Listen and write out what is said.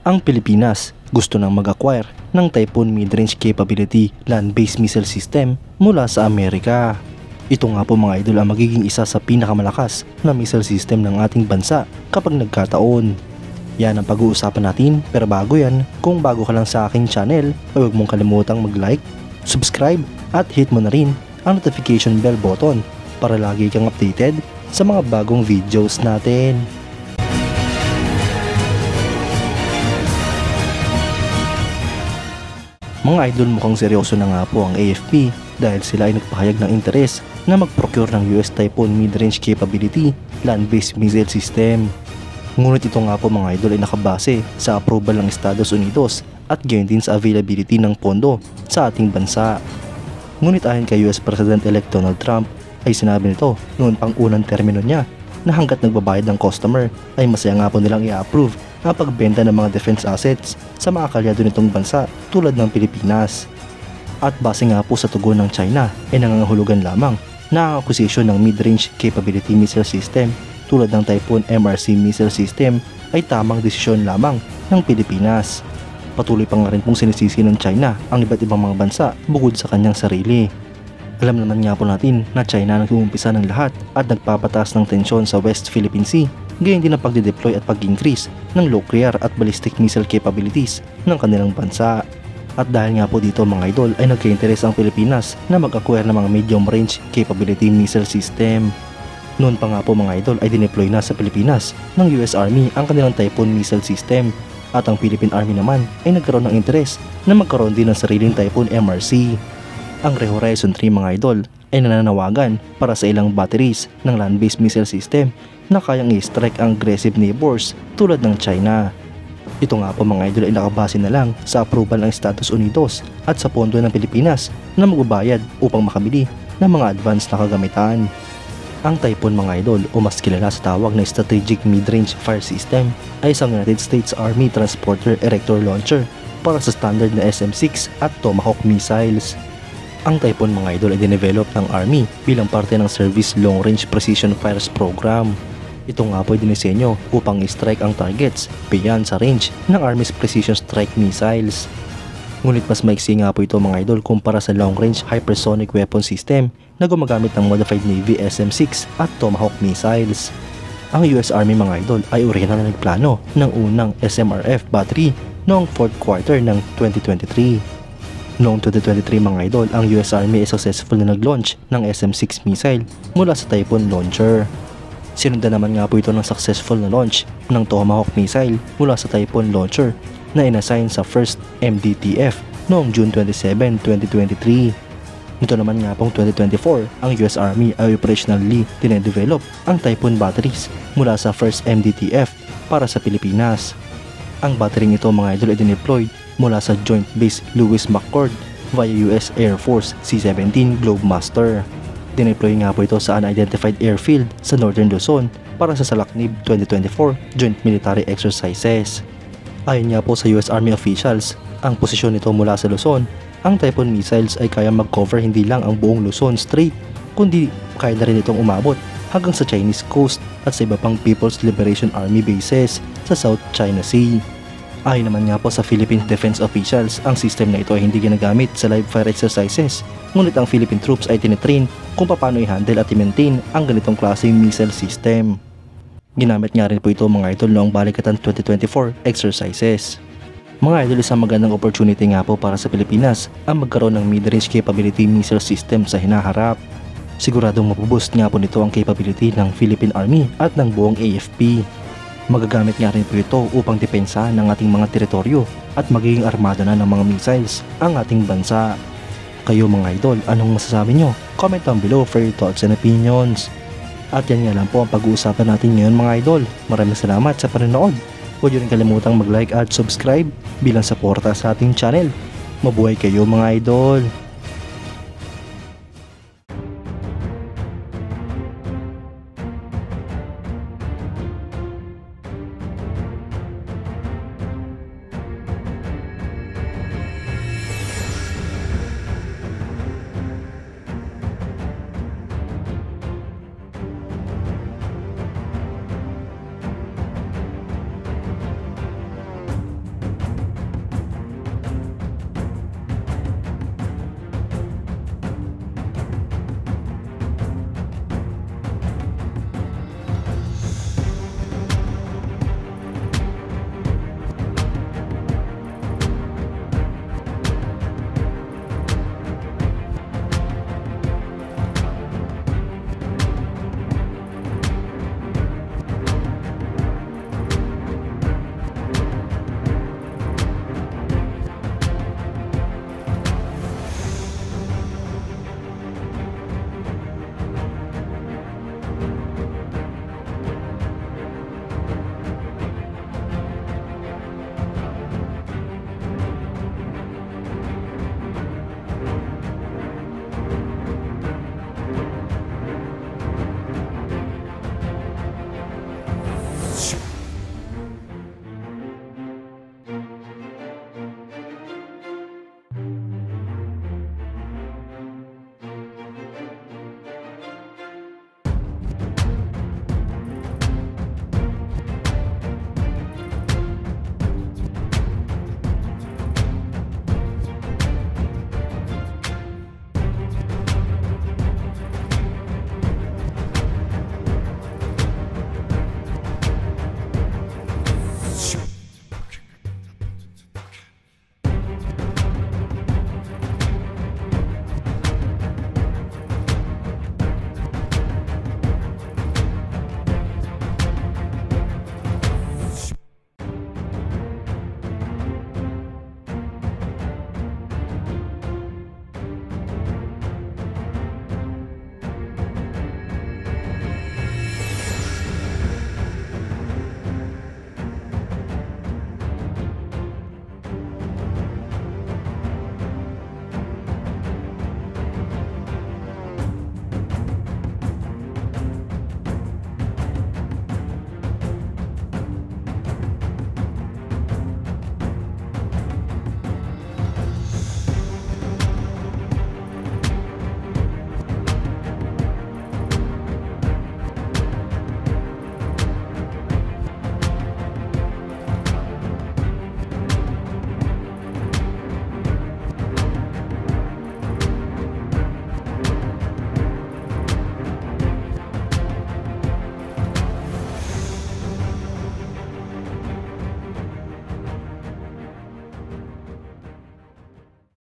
Ang Pilipinas gusto nang mag-acquire ng Typhoon mid-range capability land-based missile system mula sa Amerika. Ito nga po mga idol ang magiging isa sa pinakamalakas na missile system ng ating bansa kapag nagkataon. Yan ang pag-uusapan natin, pero bago yan, kung bago ka lang sa aking channel, huwag mong kalimutang mag-like, subscribe at hit mo na rin ang notification bell button para lagi kang updated sa mga bagong videos natin. Mga idol, mukhang seryoso na nga po ang AFP dahil sila ay nagpahayag ng interes na mag-procure ng US Typhoon mid-range capability land-based missile system. Ngunit ito nga po mga idol ay nakabase sa approval ng Estados Unidos at gayon din sa availability ng pondo sa ating bansa. Ngunit ayon kay US President-elect Donald Trump ay sinabi nito noon pang unang termino niya na hanggat nagbabayad ng customer ay masaya nga po nilang i-approve ang pagbenta ng mga defense assets sa mga kalyado nitong bansa tulad ng Pilipinas. At base nga po sa tugon ng China ay nangangahulugan lamang na ang acquisition ng mid-range capability missile system tulad ng Typhoon MRC missile system ay tamang desisyon lamang ng Pilipinas. Patuloy pa nga rin pong sinisisi ng China ang iba't ibang mga bansa bukod sa kanyang sarili. Alam naman nga po natin na China nag-uumpisa ng lahat at nagpapataas ng tensyon sa West Philippine Sea, gayon din ang pagde-deploy at pag-increase ng nuclear at ballistic missile capabilities ng kanilang bansa. At dahil nga po dito mga idol ay nagka-interes ang Pilipinas na mag-acquire ng mga medium range capability missile system. Noon pa nga po mga idol ay dineploy na sa Pilipinas ng US Army ang kanilang Typhoon missile system at ang Philippine Army naman ay nagkaroon ng interes na magkaroon din ng sariling Typhoon MRC. Ang Horizon 3 mga idol ay nananawagan para sa ilang batteries ng land-based missile system na kayang i-strike ang aggressive neighbors tulad ng China. Ito nga po mga idol ay nakabase na lang sa approval ng Estados Unidos at sa pondo ng Pilipinas na magbabayad upang makabili ng mga advanced na kagamitan. Ang Typhoon mga idol o mas kilala sa tawag na Strategic Mid-Range Fire System ay isang United States Army Transporter Erector Launcher para sa standard na SM-6 at Tomahawk missiles. Ang Typhoon mga idol ay dinevelop ng Army bilang parte ng Service Long Range Precision Fires Program. Ito nga po ay dinisenyo upang i-strike ang targets beyond sa range ng Army's Precision Strike Missiles. Ngunit mas maiksi nga po ito mga idol kumpara sa Long Range Hypersonic Weapon System na gumagamit ng Modified Navy SM-6 at Tomahawk missiles. Ang US Army mga idol ay orihinal na nagplano ng unang SMRF battery noong 4th quarter ng 2023. Noong 2023 mga idol, ang US Army ay successful na nag-launch ng SM-6 missile mula sa Typhoon launcher. Sinundan naman nga po ito ng successful na launch ng Tomahawk missile mula sa Typhoon launcher na inassign sa 1st MDTF noong June 27, 2023. Nito naman nga pong 2024, ang US Army ay operationally dinedevelop ang Typhoon batteries mula sa 1st MDTF para sa Pilipinas. Ang battery ito mga idol ay dineploy mula sa Joint Base Lewis McChord via US Air Force C-17 Globemaster. Dineploy nga po ito sa unidentified airfield sa Northern Luzon para sa Salaknib 2024 Joint Military Exercises. Ayon nga po sa US Army officials, ang posisyon nito mula sa Luzon, ang Typhoon missiles ay kaya mag-cover hindi lang ang buong Luzon Strait, kundi kaya na rin itong umabot hanggang sa Chinese coast at sa iba pang People's Liberation Army bases sa South China Sea. Ayon naman nga po sa Philippine Defense officials, ang system na ito ay hindi ginagamit sa live fire exercises, ngunit ang Philippine troops ay tinitrain kung paano i-handle at i-maintain ang ganitong klaseng missile system. Ginamit nga rin po ito mga idol noong Balikatan 2024 exercises. Mga idol, isang magandang opportunity nga po para sa Pilipinas ang magkaroon ng mid-range capability missile system sa hinaharap. Siguradong mapuboost nga po nito ang capability ng Philippine Army at ng buong AFP. Magagamit nga rin po ito upang depensahan ng ating mga teritoryo at magiging armada na ng mga missiles ang ating bansa. Kayo mga idol, anong masasabi nyo? Comment down below for your thoughts and opinions. At yan nga lang po ang pag-uusapan natin ngayon mga idol. Maraming salamat sa panonood. Huwag nyo rin kalimutang mag-like at subscribe bilang suporta sa ating channel. Mabuhay kayo mga idol!